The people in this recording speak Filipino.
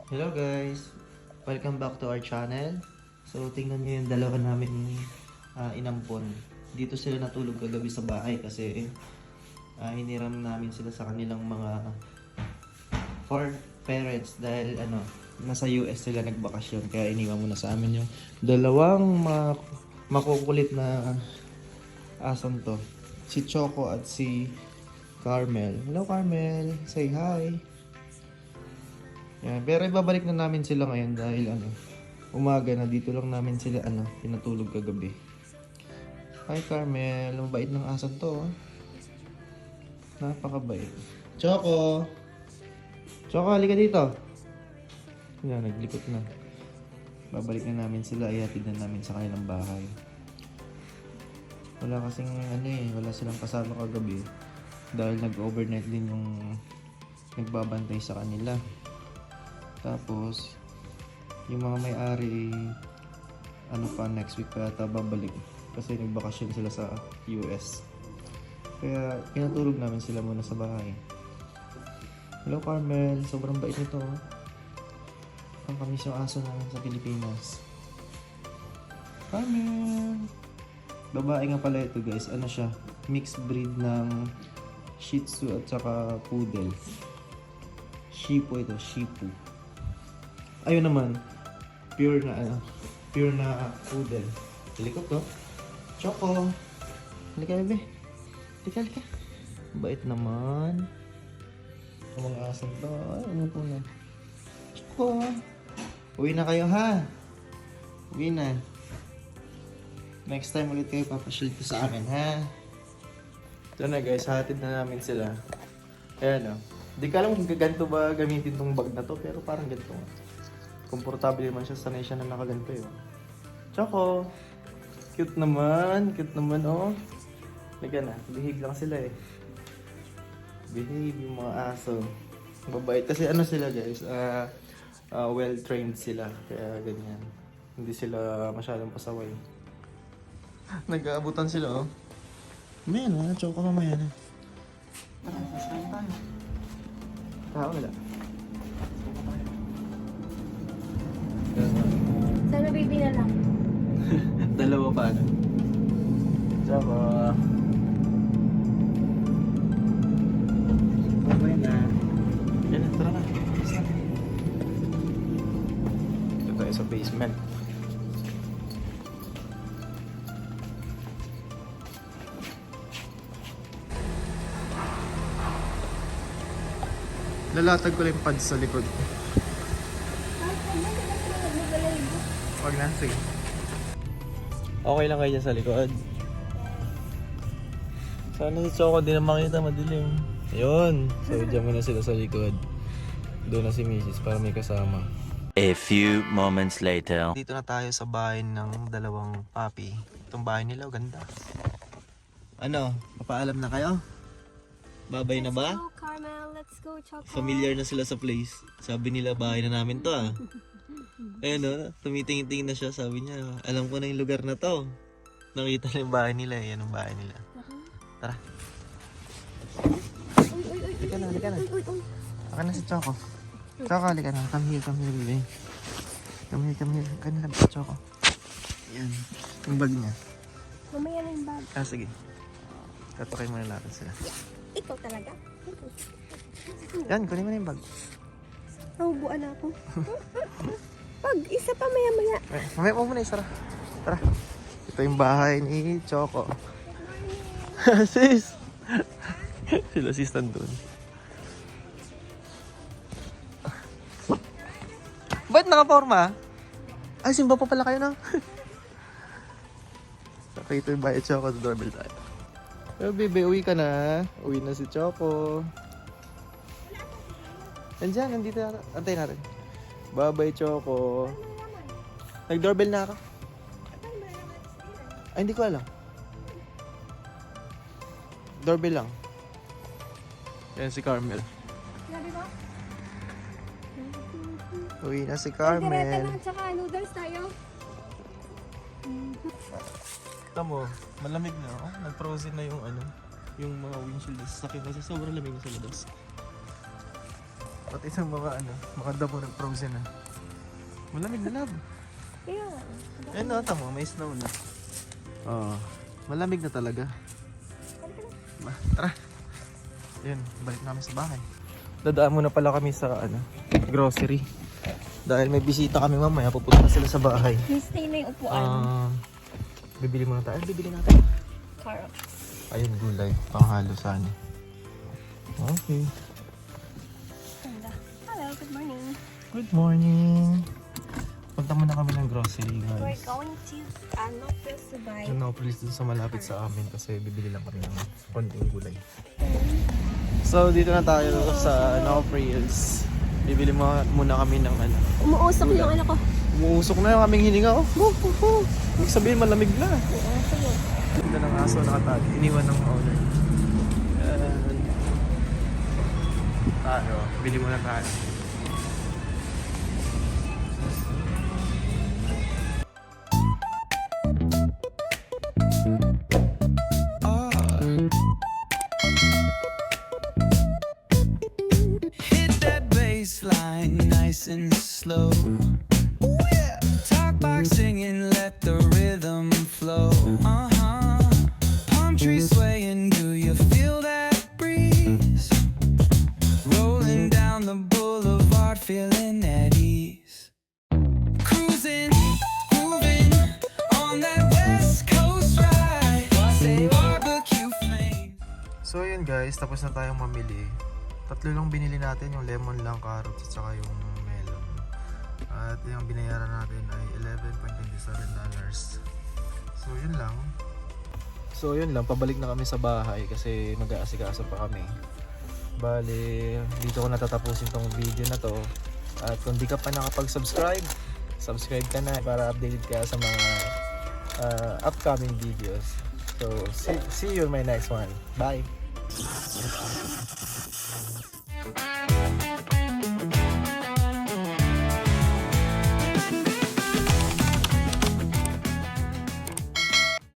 Hello guys! Welcome back to our channel. So tingnan nyo yung dalawa namin inampon. Dito sila natulog kagabi sa bahay kasi hiniram namin sila sa kanilang mga for parents dahil nasa US sila nagbakasyon kaya iniwan muna sa amin yung dalawang makukulit na asan to. Si Choco at si Carmel. Hello Carmel! Say hi! Yan. Pero ibabalik na namin sila ngayon dahil umaga na dito lang namin sila pinatulog kagabi. Hi Carmel, mabait ng asan to. Napakabait. Choco! Choco, halika dito. Yan, naglikot na. Babalik na namin sila, ihatid na namin sa kanilang bahay. Wala kasing wala silang kasama kagabi dahil nag-overnight din yung nagbabantay sa kanila. Tapos, yung mga may-ari, next week pa yata babalik. Kasi nagbakasyon sila sa US. Kaya, pinatulog namin sila muna sa bahay. Hello Carmel, sobrang bait nito. Ang kamis yung aso namin sa Pilipinas. Carmel! Babae nga pala ito guys. Siya? Mixed breed ng Shih Tzu at saka Poodle. Shipu ito, Shipu. Ayun naman, pure na poodle. Likot to. Choco. Halika, bebe. Halika. Bait naman. Ang mga asan to. Ay, umupo na. Choco. Uwi na kayo ha. Uwi na. Next time ulit kayo papasyal ko sa amin ha. Ito na guys, hatid na namin sila. Ayan o. Di ka alam kung ganito ba gamitin tong bag na to, pero parang ganito nga. Komportable naman siya, sanay siya na nakaganto yun. Choco! Cute naman oh. Liga na, behave lang sila eh. Behave yung mga aso. Mabait kasi sila guys, well-trained sila. Kaya ganyan. Hindi sila masyadong pasaway. Nag-aabutan sila oh. Mamaya na, Choco mamaya na. Tara, sasama tayo. Tao wala. Sana baby na lang. Dalawa pa Tsaka babay na. Yan na, tara na. Ito tayo sa basement. Lalatag ko lang yung pads sa likod. Wag na, sige. Okay lang kayo dyan sa likod. Sana si Choco di na makita, madilim. Ayun. So, dyan muna sila sa likod. Doon na si Mrs. para may kasama. A few moments later. Dito na tayo sa bahay ng dalawang papi. Itong bahay nila, ganda. Papaalam na kayo? Babay na ba? Let's go, Carmel. Let's go, Choco. Familiar na sila sa place. Sabi nila, bahay na namin to Ayun tumitingin-tingin na siya. Sabi niya, alam ko na yung lugar na to. Nakita na yung bahay nila. Yan ang bahay nila. Tara. Halika na. Baka na si Choco. Choco, halika na. Come here, baby. Come here. Kanila ba, Choco? Yan. Yung bag niya. Mamaya na yung bag. Sige. Tatakay muna natin sila. Ikaw talaga? Yan, kunin mo na yung bag. Nahubuan ako. Pag isa pa maya-maya. Mamaya mo muna isara. Tara. Ito yung bahay ni Choco. Sis! Sila sis nandun. Ba't nakaporma? Ay, simba pa pala kayo na. Okay, ito yung bahay ni Choco. Doorbell tayo. Pero baby, uwi ka na. Uwi na si Choco. Nandiyan, nandito na. Antay natin. Bye-bye, Choco. Nag-doorbell na ako. Ay, hindi ko alam. Doorbell lang. Yan si Carmel. Sabi ko? Uwi na si Direta Carmel. lang, tsaka noodles tayo. Ito mo, malamig na. Oh, nag-frozen na yung yung mga windshield sa sakit kasi sobrang lamig na sa labas. Pati sa mga mga damo ng frozen na. Malamig na lab. Kaya, Eh no, tama, may snow na. Oo. Malamig na talaga. Tara. Yun, balik namin sa bahay. Dadaan muna pala kami sa grocery. Dahil may bisita kami mamaya, pupunta na sila sa bahay. may stay na yung upuan. Bibili muna tayo. Bibili natin. Carrots. Ayun, gulay. Panghalo sana. Okay. Ganda. Hello, good morning. Good morning. Punta muna kami ng grocery, We're guys. going to Nopres to buy. No, please dun sa malapit sa amin kasi bibili lang kami ng konting gulay. So, dito na tayo sa Nopres. Bibili muna kami ng Umuusok Gulay. yung ko. Umuusok na yung aming hininga, oh. Ibig sabihin, malamig na. Sige. Ganda ng aso nakatali. Iniwan ng owner. Tayo, bili muna tayo. Hit that bass line nice and slow. Talk box singing, let the rhythm flow. Palm trees swaying, do you feel that breeze? Rolling down the boulevard, feeling at ease. Cruising, moving on that West Coast ride. Say barbecue flame. So yun guys, tapos na tayong mamili. Tatlo lang binili natin, yung lemon lang, carrots, at saka yung melon. At yung binayaran natin ay $11.27. So yun lang. So yun lang, pabalik na kami sa bahay kasi mag-aasikaso pa kami. Bali, dito ko natatapusin tong video na to. At kung di ka pa nakapag-subscribe, subscribe ka na para updated ka sa mga upcoming videos. So see you in my next one. Bye!